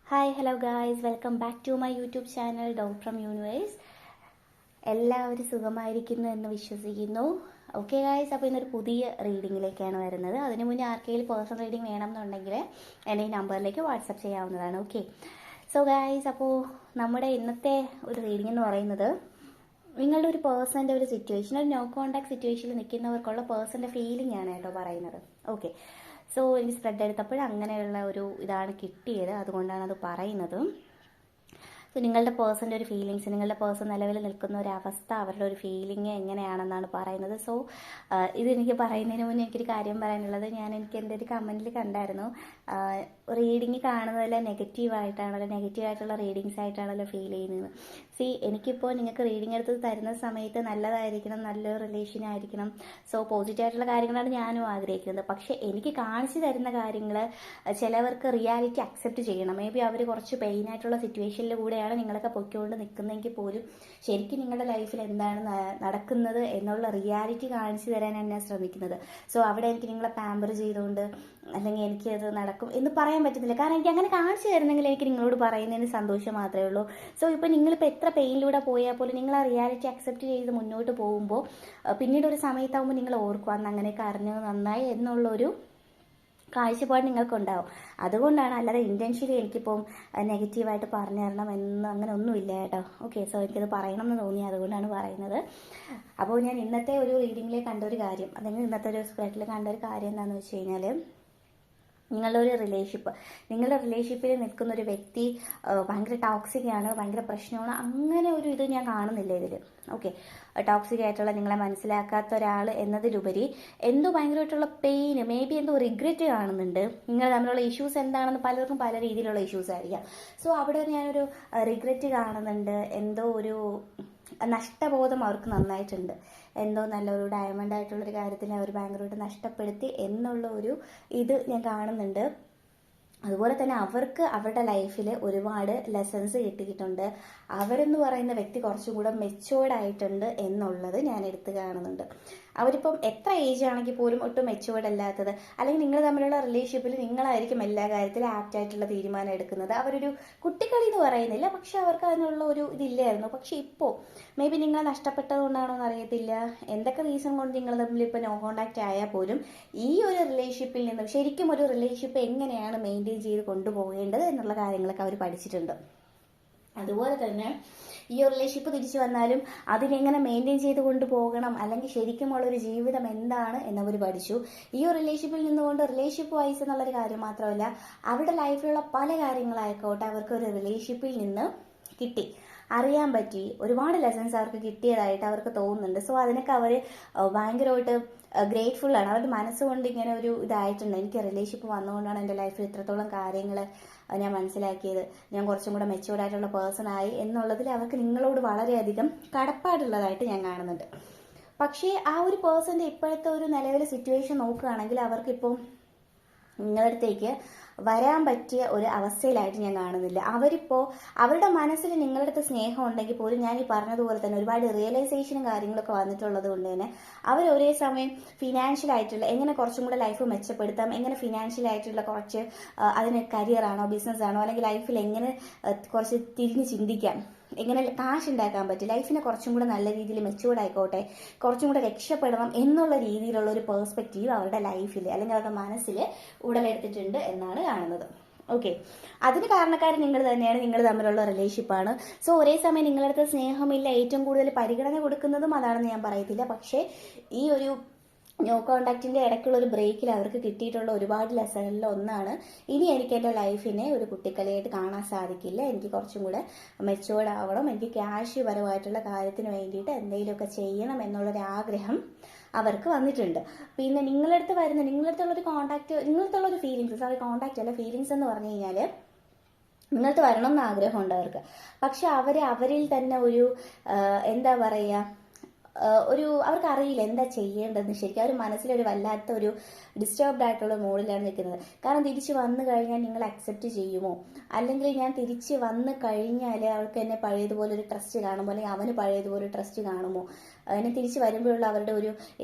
Hi hello guys, welcome back to my YouTube channel dot from universe. എല്ലാവരും സുഖമായിരിക്കുന്നു എന്ന് വിശ്വസിക്കുന്നു. ഓക്കെ ഗായ്സ്, അപ്പോൾ ഇന്നൊരു പുതിയ റീഡിങ്ങിലേക്കാണ് വരുന്നത്. അതിന് മുന്നേ ആർക്കെങ്കിലും പേഴ്സണൽ റീഡിംഗ് വേണമെന്നുണ്ടെങ്കിൽ എൻ്റെ ഈ നമ്പറിലേക്ക് വാട്സപ്പ് ചെയ്യാവുന്നതാണ്. ഓക്കെ, സോ ഗായ്സ്, അപ്പോൾ നമ്മുടെ ഇന്നത്തെ ഒരു റീഡിംഗ് എന്ന് പറയുന്നത് നിങ്ങളുടെ ഒരു പേഴ്സൻ്റെ ഒരു സിറ്റുവേഷൻ, ഒരു നോ കോണ്ടാക്ട് സിറ്റുവേഷനിൽ നിൽക്കുന്നവർക്കുള്ള പേഴ്സൻ്റെ ഫീലിംഗ് ആണ് കേട്ടോ പറയുന്നത്. ഓക്കെ, സോ എനിക്ക് സ്പ്രെഡ് എടുത്തപ്പോൾ അങ്ങനെയുള്ള ഒരു ഇതാണ് കിട്ടിയത്, അതുകൊണ്ടാണ് അത് പറയുന്നത്. സോ നിങ്ങളുടെ പേഴ്സൻ്റെ ഒരു ഫീലിങ്സ്, നിങ്ങളുടെ പേഴ്സൺ നിലവിൽ നിൽക്കുന്ന ഒരു അവസ്ഥ, അവരുടെ ഒരു ഫീലിംഗ് എങ്ങനെയാണെന്നാണ് പറയുന്നത്. സോ ഇതെനിക്ക് പറയുന്നതിന് മുന്നേ എനിക്കൊരു കാര്യം പറയാനുള്ളത്, എനിക്ക് എൻ്റെ ഒരു കമൻറ്റിൽ കണ്ടായിരുന്നു, റീഡിങ് കാണുന്നതെല്ലാം നെഗറ്റീവായിട്ടുള്ള റീഡിങ്സ് ആയിട്ടാണല്ലോ ഫീൽ ചെയ്യുന്നത്. എനിക്കിപ്പോൾ നിങ്ങൾക്ക് റീഡിംഗ് എടുത്ത് തരുന്ന സമയത്ത് നല്ലതായിരിക്കണം, നല്ലൊരു റിലേഷൻ ആയിരിക്കണം, സോ പോസിറ്റീവായിട്ടുള്ള കാര്യങ്ങളാണ് ഞാനും ആഗ്രഹിക്കുന്നത്. പക്ഷേ എനിക്ക് കാണിച്ചു തരുന്ന കാര്യങ്ങൾ ചിലവർക്ക് റിയാലിറ്റി അക്സെപ്റ്റ് ചെയ്യണം. മേ ബി അവർ കുറച്ച് പെയിനായിട്ടുള്ള സിറ്റുവേഷനിൽ കൂടെയാണ് നിങ്ങളൊക്കെ പൊയ്ക്കൊണ്ട് നിൽക്കുന്നതെങ്കിൽ പോലും ശരിക്കും നിങ്ങളുടെ ലൈഫിൽ എന്താണ് നടക്കുന്നത് എന്നുള്ള റിയാലിറ്റി കാണിച്ചു തരാനാണ് ഞാൻ ശ്രമിക്കുന്നത്. സോ അവിടെ എനിക്ക് നിങ്ങളെ പാമ്പർ ചെയ്തുകൊണ്ട് അല്ലെങ്കിൽ എനിക്ക് അത് നടക്കും എന്ന് പറയാൻ പറ്റുന്നില്ല. കാരണം എനിക്ക് അങ്ങനെ കാണിച്ചു തരുന്നെങ്കിൽ എനിക്ക് നിങ്ങളോട് പറയുന്നതിന് സന്തോഷം മാത്രമേ ഉള്ളൂ. സോ ഇപ്പോൾ നിങ്ങളിപ്പോൾ എത്ര പെയിനിലൂടെ പോയാൽ പോലും നിങ്ങൾ ആ റിയാലിറ്റി അക്സെപ്റ്റ് ചെയ്ത് മുന്നോട്ട് പോകുമ്പോൾ പിന്നീട് ഒരു സമയത്താകുമ്പോൾ നിങ്ങൾ ഓർക്കും അന്ന് അങ്ങനെയൊക്കെ അറിഞ്ഞത് നന്നായി എന്നുള്ളൊരു കാഴ്ചപ്പാട് നിങ്ങൾക്കുണ്ടാവും. അതുകൊണ്ടാണ്, അല്ലാതെ ഇൻറ്റൻഷ്യലി എനിക്കിപ്പം നെഗറ്റീവായിട്ട് പറഞ്ഞു തരണം എന്ന് അങ്ങനെ ഒന്നുമില്ല കേട്ടോ. ഓക്കെ, സോ എനിക്കത് പറയണം എന്ന് തോന്നി, അതുകൊണ്ടാണ് പറയുന്നത്. അപ്പോൾ ഞാൻ ഇന്നത്തെ ഒരു റീഡിങ്ങിൽ കണ്ടൊരു കാര്യം, അല്ലെങ്കിൽ ഇന്നത്തെ ഒരു സ്പ്രെഡിൽ കണ്ടൊരു കാര്യം എന്താണെന്ന് വെച്ച് കഴിഞ്ഞാൽ, നിങ്ങളുടെ റിലേഷൻഷിപ്പിൽ നിൽക്കുന്ന ഒരു വ്യക്തി ഭയങ്കര ടോക്സിക് ആണ്, ഭയങ്കര പ്രശ്നമാണ്, അങ്ങനെ ഒരു ഇത് ഞാൻ കാണുന്നില്ല ഇതിൽ. ഓക്കെ, ടോക്സിക് ആയിട്ടുള്ള, നിങ്ങളെ മനസ്സിലാക്കാത്ത ഒരാൾ എന്നതിലുപരി എന്തോ ഭയങ്കരമായിട്ടുള്ള പെയിൻ, മേ ബി എന്തോ റിഗ്രറ്റ് കാണുന്നുണ്ട്. നിങ്ങൾ തമ്മിലുള്ള ഇഷ്യൂസ് എന്താണെന്ന് പലർക്കും പല രീതിയിലുള്ള ഇഷ്യൂസ് ആയിരിക്കാം. സോ അവിടെ ഞാനൊരു റിഗ്രറ്റ് കാണുന്നുണ്ട്, എന്തോ ഒരു നഷ്ടബോധം അവർക്ക് നന്നായിട്ടുണ്ട്. എന്തോ നല്ലൊരു ഡയമണ്ട് ആയിട്ടുള്ളൊരു കാര്യത്തിന് അവർ ഭയങ്കരമായിട്ട് നഷ്ടപ്പെടുത്തി എന്നുള്ള ഒരു ഇത് ഞാൻ കാണുന്നുണ്ട്. അതുപോലെ തന്നെ അവർക്ക് അവരുടെ ലൈഫിൽ ഒരുപാട് ലെസൺസ് കിട്ടിയിട്ടുണ്ട്. അവരെന്ന് പറയുന്ന വ്യക്തി കുറച്ചും കൂടെ മെച്ചുവേർഡ് ആയിട്ടുണ്ട് എന്നുള്ളത് ഞാൻ എടുത്ത് കാണുന്നുണ്ട്. അവരിപ്പം എത്ര ഏജ് ആണെങ്കിൽ പോലും ഒട്ടും മെച്ചുവേർഡ് അല്ലാത്തത്, അല്ലെങ്കിൽ നിങ്ങൾ തമ്മിലുള്ള റിലേഷൻഷിപ്പിൽ നിങ്ങളായിരിക്കും എല്ലാ കാര്യത്തിലും ആപ്റ്റ് ആയിട്ടുള്ള തീരുമാനം എടുക്കുന്നത്. അവരൊരു കുട്ടിക്കളി എന്ന് പറയുന്നില്ല, പക്ഷെ അവർക്ക് അതിനുള്ള ഒരു ഇതില്ലായിരുന്നു. പക്ഷെ ഇപ്പോൾ മേ ബി നിങ്ങൾ നഷ്ടപ്പെട്ടത് കൊണ്ടാണോ എന്ന് അറിയത്തില്ല, എന്തൊക്കെ റീസൺ കൊണ്ട് നിങ്ങൾ തമ്മിൽ ഇപ്പോൾ നോ കോണ്ടാക്ട് ആയാൽ പോലും ഈ ഒരു റിലേഷൻഷിപ്പിൽ നിന്നും ശരിക്കും ഒരു റിലേഷൻഷിപ്പ് എങ്ങനെയാണ് മെയിൻറ്റെയിൻ ചെയ്ത് കൊണ്ടുപോകേണ്ടത് എന്നുള്ള കാര്യങ്ങളൊക്കെ അവർ പഠിച്ചിട്ടുണ്ട്. അതുപോലെ തന്നെ ഈ ഒരു റിലേഷൻഷിപ്പ് തിരിച്ചു വന്നാലും അതിനെങ്ങനെ മെയിൻറ്റെയിൻ ചെയ്ത് കൊണ്ടുപോകണം, അല്ലെങ്കിൽ ശരിക്കുമുള്ളൊരു ജീവിതം എന്താണ് എന്നവർ പഠിച്ചു. ഈ ഒരു റിലേഷൻഷിപ്പിൽ നിന്നുകൊണ്ട് റിലേഷൻഷിപ്പ് വൈസ് എന്നുള്ളൊരു കാര്യം മാത്രമല്ല, അവരുടെ ലൈഫിലുള്ള പല കാര്യങ്ങളായിക്കോട്ടെ അവർക്ക് ഒരു റിലേഷൻഷിപ്പിൽ നിന്ന് കിട്ടി, അറിയാൻ പറ്റി, ഒരുപാട് ലെസൺസ് അവർക്ക് കിട്ടിയതായിട്ട് അവർക്ക് തോന്നുന്നുണ്ട്. സോ അതിനൊക്കെ അവർ ഭയങ്കരമായിട്ട് ഗ്രേറ്റ്ഫുൾ ആണ്. അവരുടെ മനസ്സുകൊണ്ട് ഇങ്ങനെ ഒരു ഇതായിട്ടുണ്ട്, എനിക്ക് റിലേഷൻഷിപ്പ് വന്നുകൊണ്ടാണ് എൻ്റെ ലൈഫിൽ ഇത്രത്തോളം കാര്യങ്ങൾ ഞാൻ മനസ്സിലാക്കിയത്, ഞാൻ കുറച്ചും കൂടെ മെച്ചുവേർഡ് ആയിട്ടുള്ള പേഴ്സൺ ആയി എന്നുള്ളതിൽ അവർക്ക് നിങ്ങളോട് വളരെയധികം കടപ്പാടുള്ളതായിട്ട് ഞാൻ കാണുന്നുണ്ട്. പക്ഷേ ആ ഒരു പേഴ്സൻ്റെ ഇപ്പോഴത്തെ ഒരു നിലവിലെ സിറ്റുവേഷൻ നോക്കുകയാണെങ്കിൽ അവർക്കിപ്പം നിങ്ങളുടെ അടുത്തേക്ക് വരാൻ പറ്റിയ ഒരു അവസ്ഥയിലായിട്ട് ഞാൻ കാണുന്നില്ല. അവരിപ്പോൾ അവരുടെ മനസ്സിൽ നിങ്ങളുടെ അടുത്ത് സ്നേഹം ഉണ്ടെങ്കിൽ പോലും ഞാൻ ഈ പറഞ്ഞതുപോലെ തന്നെ ഒരുപാട് റിയലൈസേഷനും കാര്യങ്ങളൊക്കെ വന്നിട്ടുള്ളത് കൊണ്ട് തന്നെ അവർ ഒരേ സമയം ഫിനാൻഷ്യൽ ആയിട്ടുള്ള എങ്ങനെ കുറച്ചും കൂടെ ലൈഫ് മെച്ചപ്പെടുത്താം, എങ്ങനെ ഫിനാൻഷ്യൽ ആയിട്ടുള്ള കുറച്ച് അതിന് കരിയറാണോ ബിസിനസ് ആണോ അല്ലെങ്കിൽ ലൈഫിൽ എങ്ങനെ കുറച്ച് തിരിഞ്ഞ് ചിന്തിക്കാം, എങ്ങനെ കാശ് ഉണ്ടാക്കാൻ പറ്റും, ലൈഫിനെ കുറച്ചും കൂടെ നല്ല രീതിയിൽ മെച്ചുവേർഡ് ആയിക്കോട്ടെ, കുറച്ചും കൂടെ രക്ഷപ്പെടണം എന്നുള്ള രീതിയിലുള്ള ഒരു പേഴ്സ്പെക്റ്റീവ് അവരുടെ ലൈഫിൽ അല്ലെങ്കിൽ അവരുടെ മനസ്സിൽ ഉടലെടുത്തിട്ടുണ്ട് എന്നാണ് കാണുന്നത്. ഓക്കെ, അതിന് കാരണക്കാരൻ നിങ്ങൾ തന്നെയാണ്, നിങ്ങൾ തമ്മിലുള്ള റിലേഷൻഷിപ്പാണ്. സോ ഒരേ സമയം നിങ്ങളുടെ അടുത്ത് സ്നേഹമില്ല, ഏറ്റവും കൂടുതൽ പരിഗണന കൊടുക്കുന്നതും അതാണെന്ന് ഞാൻ പറയത്തില്ല. പക്ഷേ ഈ ഒരു നോ കോണ്ടാക്റ്റിൻ്റെ ഇടയ്ക്കുള്ള ഒരു ബ്രേക്കിൽ അവർക്ക് കിട്ടിയിട്ടുള്ള ഒരുപാട് ലെസണിൽ ഒന്നാണ്, ഇനി എനിക്ക് എൻ്റെ ലൈഫിനെ ഒരു കുട്ടിക്കളിയായിട്ട് കാണാൻ സാധിക്കില്ല, എനിക്ക് കുറച്ചും കൂടെ മെച്ചുവേർഡ് ആവണം, എനിക്ക് ക്യാഷ് പരമായിട്ടുള്ള കാര്യത്തിന് വേണ്ടിയിട്ട് എന്തെങ്കിലുമൊക്കെ ചെയ്യണം എന്നുള്ളൊരാഗ്രഹം അവർക്ക് വന്നിട്ടുണ്ട്. പിന്നെ നിങ്ങളടുത്തുള്ളൊരു കോണ്ടാക്ട്, നിങ്ങളടുത്തുള്ളൊരു ഫീലിങ്സ്, സോറി കോണ്ടാക്റ്റ് അല്ല, ഫീലിങ്സ് എന്ന് പറഞ്ഞു കഴിഞ്ഞാൽ നിങ്ങളടുത്ത് വരണം എന്ന് ആഗ്രഹമുണ്ട് അവർക്ക്. പക്ഷെ അവരിൽ തന്നെ ഒരു എന്താ പറയുക, അവർക്ക് അറിയില്ല എന്താ ചെയ്യേണ്ടതെന്ന്. ശരിക്കും അവർ മനസ്സിലൊരു വല്ലാത്ത ഒരു ഡിസ്റ്റർബ്ഡ് ആയിട്ടുള്ള മോഡിലാണ് നിൽക്കുന്നത്. കാരണം തിരിച്ച് വന്നു കഴിഞ്ഞാൽ നിങ്ങൾ അക്സെപ്റ്റ് ചെയ്യുമോ, അല്ലെങ്കിൽ ഞാൻ തിരിച്ച് വന്നു കഴിഞ്ഞാൽ അവൾക്ക് എന്നെ പഴയതുപോലെ ഒരു ട്രസ്റ്റ് കാണുമോ, അല്ലെങ്കിൽ അവന് പഴയതുപോലെ ട്രസ്റ്റ് കാണുമോ, എന്നെ തിരിച്ച് വരുമ്പോഴുള്ള അവരുടെ ഒരു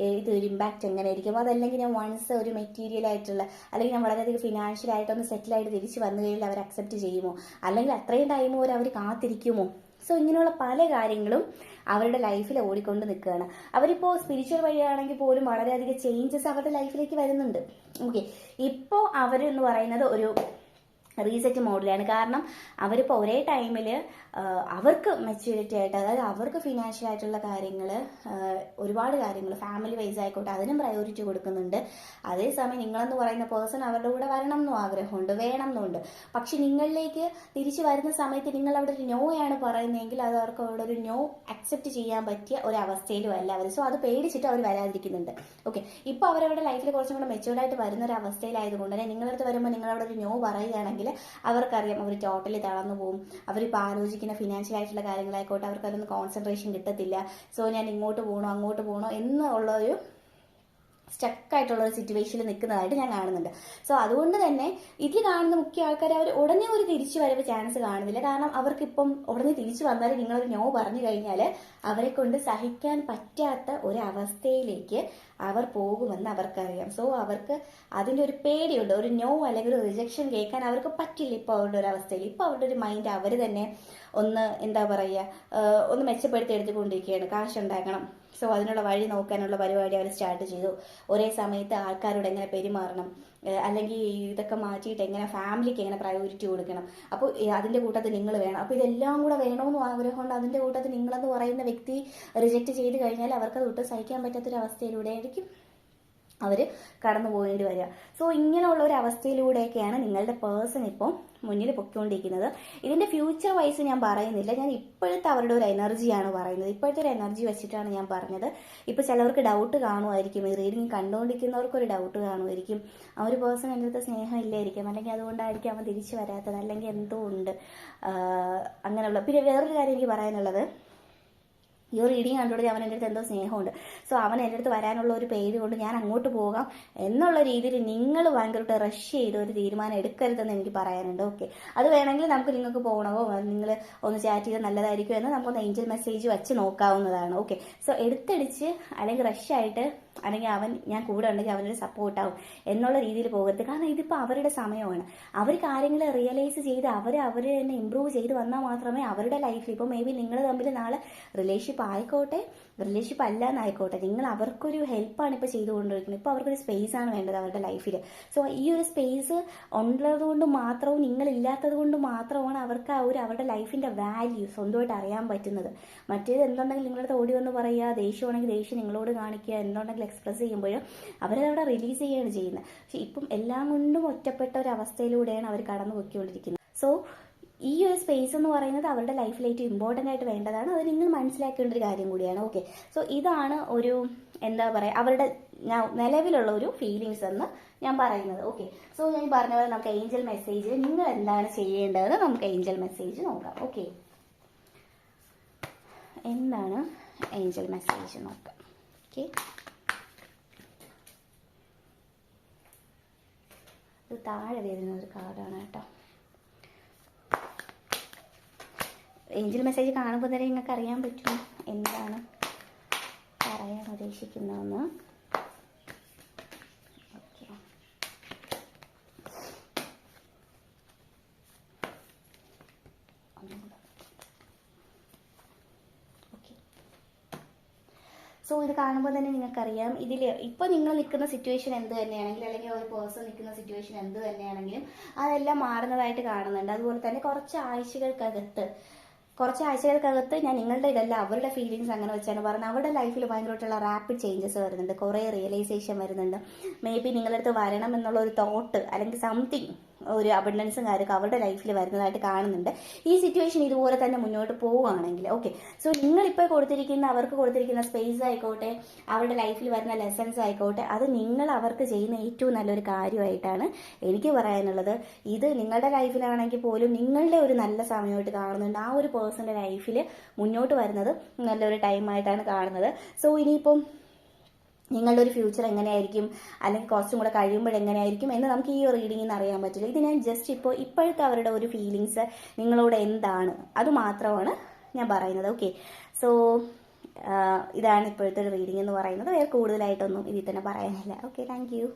ഒരു ഇമ്പാക്റ്റ് എങ്ങനെയായിരിക്കും, അതല്ലെങ്കിൽ ഞാൻ വൺസ് ഒരു മെറ്റീരിയൽ ആയിട്ടുള്ള അല്ലെങ്കിൽ ഞാൻ വളരെയധികം ഫിനാൻഷ്യലായിട്ടൊന്ന് സെറ്റിലായിട്ട് തിരിച്ച് വന്നു കഴിഞ്ഞാൽ അവർ അക്സെപ്റ്റ് ചെയ്യുമോ, അല്ലെങ്കിൽ അത്രയും ടൈം വരെ അവർ കാത്തിരിക്കുമോ. സോ ഇങ്ങനെയുള്ള പല കാര്യങ്ങളും അവരുടെ ലൈഫിൽ ഓടിക്കൊണ്ട് നിൽക്കുകയാണ്. അവരിപ്പോൾ സ്പിരിച്വൽ വഴിയാണെങ്കിൽ പോലും വളരെയധികം ചേഞ്ചസ് അവരുടെ ലൈഫിലേക്ക് വരുന്നുണ്ട്. ഓക്കെ, ഇപ്പോൾ അവർ എന്ന് പറയുന്നത് ഒരു റീസെറ്റ് മോഡിലാണ്. കാരണം അവരിപ്പോൾ ഒരേ ടൈമിൽ അവർക്ക് മെച്യൂരിറ്റി ആയിട്ട്, അതായത് അവർക്ക് ഫിനാൻഷ്യൽ ആയിട്ടുള്ള കാര്യങ്ങൾ, ഒരുപാട് കാര്യങ്ങൾ ഫാമിലി വൈസ് ആയിക്കോട്ടെ അതിനും പ്രയോറിറ്റി കൊടുക്കുന്നുണ്ട്. അതേസമയം നിങ്ങളെന്ന് പറയുന്ന പേഴ്സൺ അവരുടെ കൂടെ വരണം എന്നും ആഗ്രഹമുണ്ട്, വേണം എന്നുണ്ട്. പക്ഷെ നിങ്ങളിലേക്ക് തിരിച്ചു വരുന്ന സമയത്ത് നിങ്ങൾ അവിടെ ഒരു നോ ആണ് പറയുന്നതെങ്കിൽ അത് അവർക്ക് അവിടെ ഒരു നോ അക്സെപ്റ്റ് ചെയ്യാൻ പറ്റിയ ഒരു അവസ്ഥയിലും അല്ല അവർ. സോ അത് പേടിച്ചിട്ട് അവർ വരാതിരിക്കുന്നുണ്ട്. ഓക്കെ, ഇപ്പോൾ അവരവരുടെ ലൈഫിൽ കുറച്ചും കൂടെ മെച്യൂർഡായിട്ട് വരുന്ന ഒരു അവസ്ഥയിലായതുകൊണ്ട് തന്നെ നിങ്ങളടുത്ത് വരുമ്പോൾ നിങ്ങളവിടെ ഒരു നോ പറയുകയാണെങ്കിൽ അവർക്കറിയാം അവർ ടോട്ടലി തളർന്നു പോകും. അവരിപ്പോൾ ആലോചിക്കുന്ന ഫിനാൻഷ്യൽ ആയിട്ടുള്ള കാര്യങ്ങളായിക്കോട്ടെ അവർക്ക് അതൊന്നും കോൺസെൻട്രേഷൻ കിട്ടത്തില്ല. സോ ഞാൻ ഇങ്ങോട്ട് പോകണോ അങ്ങോട്ട് പോകണോ എന്നുള്ളൊരു സ്റ്റക്കായിട്ടുള്ള ഒരു സിറ്റുവേഷനിൽ നിൽക്കുന്നതായിട്ട് ഞാൻ കാണുന്നുണ്ട്. സോ അതുകൊണ്ട് തന്നെ ഇതിൽ കാണുന്ന മുഖ്യ ആൾക്കാർ അവർ ഉടനെ ഒരു തിരിച്ചു വരവ് ചാൻസ് കാണുന്നില്ല. കാരണം അവർക്കിപ്പം ഉടനെ തിരിച്ചു വന്നാൽ നിങ്ങളൊരു നോ പറഞ്ഞു കഴിഞ്ഞാൽ അവരെ കൊണ്ട് സഹിക്കാൻ പറ്റാത്ത ഒരു അവസ്ഥയിലേക്ക് അവർ പോകുമെന്ന് അവർക്കറിയാം. സോ അവർക്ക് അതിൻ്റെ ഒരു പേടിയുണ്ട്. ഒരു നോ അല്ലെങ്കിൽ ഒരു റിജക്ഷൻ കേൾക്കാൻ അവർക്ക് പറ്റില്ല ഇപ്പോൾ അവരുടെ ഒരു അവസ്ഥയിൽ. ഇപ്പോൾ അവരുടെ ഒരു മൈൻഡ് അവർ തന്നെ ഒന്ന് എന്താ പറയുക, ഒന്ന് മെച്ചപ്പെടുത്തി എടുത്തുകൊണ്ടിരിക്കുകയാണ്. കാശുണ്ടാക്കണം, സോ അതിനുള്ള വഴി നോക്കാനുള്ള പരിപാടി അവർ സ്റ്റാർട്ട് ചെയ്തു. ഒരേ സമയത്ത് ആൾക്കാരോട് എങ്ങനെ പെരുമാറണം, അല്ലെങ്കിൽ ഇതൊക്കെ മാറ്റിയിട്ട് എങ്ങനെ ഫാമിലിക്ക് എങ്ങനെ പ്രയോറിറ്റി കൊടുക്കണം, അപ്പോൾ അതിൻ്റെ കൂട്ടത്തിൽ നിങ്ങൾ വേണം. അപ്പോൾ ഇതെല്ലാം കൂടെ വേണമെന്നും ആഗ്രഹമുണ്ട്. അതിൻ്റെ കൂട്ടത്തിൽ നിങ്ങളെന്ന് പറയുന്ന വ്യക്തി റിജക്റ്റ് ചെയ്ത് കഴിഞ്ഞാൽ അവർക്കത് ഒട്ടും സഹിക്കാൻ പറ്റാത്തൊരു അവസ്ഥയിലൂടെ ആയിരിക്കും അവർ കടന്നു പോകേണ്ടി വരിക. സോ ഇങ്ങനെയുള്ള ഒരു അവസ്ഥയിലൂടെയൊക്കെയാണ് നിങ്ങളുടെ പേഴ്സൺ ഇപ്പോൾ മുന്നിൽ പൊയ്ക്കൊണ്ടിരിക്കുന്നത്. ഇതിൻ്റെ ഫ്യൂച്ചർ വൈസ് ഞാൻ പറയുന്നില്ല, ഞാൻ ഇപ്പോഴത്തെ അവരുടെ ഒരു എനർജിയാണ് പറയുന്നത്. ഇപ്പോഴത്തെ ഒരു എനർജി വെച്ചിട്ടാണ് ഞാൻ പറഞ്ഞത്. ഇപ്പോൾ ചിലവർക്ക് ഡൗട്ട് കാണുമായിരിക്കും, ഈ റീഡിങ് കണ്ടുകൊണ്ടിരിക്കുന്നവർക്കൊരു ഡൗട്ട് കാണുമായിരിക്കും, ആ ഒരു പേഴ്സൺ എൻ്റെ അടുത്ത് സ്നേഹം ഇല്ലായിരിക്കും, അല്ലെങ്കിൽ അതുകൊണ്ടായിരിക്കും അവൻ തിരിച്ചു വരാത്തത്, അല്ലെങ്കിൽ എന്തോ ഉണ്ട് അങ്ങനെയുള്ള. പിന്നെ വേറൊരു കാര്യം എനിക്ക് പറയാനുള്ളത്, ഈ ഒരു റീഡിങ് കണ്ടുകൊണ്ട് അവൻ എൻ്റെ അടുത്ത് എന്തോ സ്നേഹമുണ്ട്, സോ അവൻ എൻ്റെ അടുത്ത് വരാനുള്ള ഒരു പേര് കൊണ്ട് ഞാൻ അങ്ങോട്ട് പോകാം എന്നുള്ള രീതിയിൽ നിങ്ങൾ ഭയങ്കരമായിട്ട് റഷ് ചെയ്ത് ഒരു തീരുമാനം എടുക്കരുതെന്ന് എനിക്ക് പറയാനുണ്ട്. ഓക്കെ, അത് വേണമെങ്കിൽ നിങ്ങൾക്ക് പോകണമോ, നിങ്ങൾ ഒന്ന് ചാറ്റ് ചെയ്ത് നല്ലതായിരിക്കും എന്ന് നമുക്കൊന്ന് ഏഞ്ചൽ മെസ്സേജ് വെച്ച് നോക്കാവുന്നതാണ്. ഓക്കെ, സോ എടുത്തടിച്ച് അല്ലെങ്കിൽ റഷായിട്ട് അല്ലെങ്കിൽ ഞാൻ കൂടെ ഉണ്ടെങ്കിൽ അവനൊരു സപ്പോർട്ടാവും എന്നുള്ള രീതിയിൽ പോകരുത്. കാരണം ഇതിപ്പോൾ അവരുടെ സമയമാണ്. അവർ കാര്യങ്ങൾ റിയലൈസ് ചെയ്ത് അവർ തന്നെ ഇമ്പ്രൂവ് ചെയ്ത് വന്നാൽ മാത്രമേ അവരുടെ ലൈഫിൽ, ഇപ്പോൾ മേ ബി നിങ്ങൾ തമ്മിൽ നാളെ റിലേഷൻഷിപ്പ് ആയിക്കോട്ടെ റിലേഷൻഷിപ്പ് അല്ല എന്നായിക്കോട്ടെ, നിങ്ങൾ അവർക്കൊരു ഹെൽപ്പാണ് ഇപ്പോൾ ചെയ്തുകൊണ്ടിരിക്കുന്നത്. ഇപ്പോൾ അവർക്കൊരു സ്പേസ് ആണ് വേണ്ടത് അവരുടെ ലൈഫിൽ. സോ ഈ ഒരു സ്പേസ് ഉള്ളത് കൊണ്ട് മാത്രവും നിങ്ങളില്ലാത്തത് കൊണ്ട് മാത്രമാണ് അവർക്ക് ആ ഒരു അവരുടെ ലൈഫിൻ്റെ വാല്യൂ സ്വന്തമായിട്ട് അറിയാൻ പറ്റുന്നത്. മറ്റേത് എന്തുണ്ടെങ്കിൽ നിങ്ങളടുത്ത് ഓടി വന്ന് പറയുക, ദേഷ്യമാണെങ്കിൽ ദേഷ്യം നിങ്ങളോട് കാണിക്കുക, എന്തുണ്ടെങ്കിൽ എക്സ്പ്രസ് ചെയ്യുമ്പോൾ അവരതവിടെ റിലീസ് ചെയ്യുകയാണ് ചെയ്യുന്നത്. പക്ഷെ ഇപ്പം എല്ലാം കൊണ്ടും ഒറ്റപ്പെട്ട ഒരു അവസ്ഥയിലൂടെയാണ് അവർ കടന്നു പോയിക്കൊണ്ടിരിക്കുന്നത്. സോ ഈ ഒരു സ്പേസ് എന്ന് പറയുന്നത് അവരുടെ ലൈഫിൽ ഏറ്റവും ഇമ്പോർട്ടൻ്റ് ആയിട്ട് വേണ്ടതാണ്. അത് നിങ്ങൾ മനസ്സിലാക്കേണ്ട ഒരു കാര്യം കൂടിയാണ്. ഓക്കെ, സോ ഇതാണ് ഒരു എന്താ പറയുക അവരുടെ നിലവിലുള്ള ഒരു ഫീലിങ്സ് എന്ന് ഞാൻ പറയുന്നത്. ഓക്കെ, സോ ഞാൻ പറഞ്ഞ പോലെ നമുക്ക് ഏഞ്ചൽ മെസ്സേജ് നിങ്ങൾ എന്താണ് ചെയ്യേണ്ടത്, നമുക്ക് ഏഞ്ചൽ മെസ്സേജ് നോക്കാം. ഓക്കെ, എന്താണ് ഏഞ്ചൽ മെസ്സേജ് നോക്കാം. ഓക്കെ, ഇത് താഴെ വരുന്ന ഒരു കാർഡാണ് കേട്ടോ. ഏഞ്ചൽ മെസ്സേജ് കാണുമ്പോൾ തന്നെ നിങ്ങൾക്ക് അറിയാൻ പറ്റും എന്താണ് പറയാൻ ഉദ്ദേശിക്കുന്നതെന്ന്. ഓക്കെ, സോ ഇത് കാണുമ്പോൾ തന്നെ നിങ്ങൾക്കറിയാം ഇതിൽ ഇപ്പോൾ നിങ്ങൾ നിൽക്കുന്ന സിറ്റുവേഷൻ എന്ത് തന്നെയാണെങ്കിലും അല്ലെങ്കിൽ ഒരു പേഴ്സൺ നിൽക്കുന്ന സിറ്റുവേഷൻ എന്ത് തന്നെയാണെങ്കിലും അതെല്ലാം മാറുന്നതായിട്ട് കാണുന്നുണ്ട്. അതുപോലെ തന്നെ കുറച്ച് ആഴ്ചകൾക്കകത്ത് ഞാൻ നിങ്ങളുടെ ഇതല്ല അവരുടെ ഫീലിങ്സ് അങ്ങനെ വെച്ചാണ് പറഞ്ഞത്. അവരുടെ ലൈഫിൽ ഭയങ്കരമായിട്ടുള്ള റാപ്പിഡ് ചേഞ്ചസ് വരുന്നുണ്ട്, കുറേ റിയലൈസേഷൻ വരുന്നുണ്ട്. മേ ബി നിങ്ങളുടെ അടുത്ത് വരണം എന്നുള്ള ഒരു തോട്ട് അല്ലെങ്കിൽ സംതിങ് ഒരു അബണ്ടൻസും കാര്യമൊക്കെ അവരുടെ ലൈഫിൽ വരുന്നതായിട്ട് കാണുന്നുണ്ട്. ഈ സിറ്റുവേഷൻ ഇതുപോലെ തന്നെ മുന്നോട്ട് പോവുകയാണെങ്കിൽ ഓക്കെ. സോ നിങ്ങളിപ്പോൾ അവർക്ക് കൊടുത്തിരിക്കുന്ന സ്പേസ് ആയിക്കോട്ടെ, അവരുടെ ലൈഫിൽ വരുന്ന ലെസൺസ് ആയിക്കോട്ടെ, അത് നിങ്ങൾ അവർക്ക് ചെയ്യുന്ന ഏറ്റവും നല്ലൊരു കാര്യമായിട്ടാണ് എനിക്ക് പറയാനുള്ളത്. ഇത് നിങ്ങളുടെ ലൈഫിലാണെങ്കിൽ പോലും നിങ്ങളുടെ ഒരു നല്ല സമയമായിട്ട് കാണുന്നുണ്ട്. ആ ഒരു പേഴ്സൻ്റെ ലൈഫിൽ മുന്നോട്ട് വരുന്നത് നല്ലൊരു ടൈമായിട്ടാണ് കാണുന്നത്. സോ ഇനിയിപ്പം നിങ്ങളുടെ ഒരു ഫ്യൂച്ചർ എങ്ങനെയായിരിക്കും, അല്ലെങ്കിൽ കുറച്ചും കൂടെ കഴിയുമ്പോൾ എങ്ങനെയായിരിക്കും എന്ന് നമുക്ക് ഈ ഒരു റീഡിങ്ങിൽ നിന്ന് അറിയാൻ പറ്റില്ല. ഇത് ഞാൻ ജസ്റ്റ് ഇപ്പോഴത്തെ അവരുടെ ഒരു ഫീലിങ്സ് നിങ്ങളോട് എന്താണ് അത് മാത്രമാണ് ഞാൻ പറയുന്നത്. ഓക്കെ. സോ ഇതാണ് ഇപ്പോഴത്തെ ഒരു റീഡിംഗ് എന്ന് പറയുന്നത്. വേറെ കൂടുതലായിട്ടൊന്നും ഇതിൽ തന്നെ പറയാനില്ല. Okay, thank you.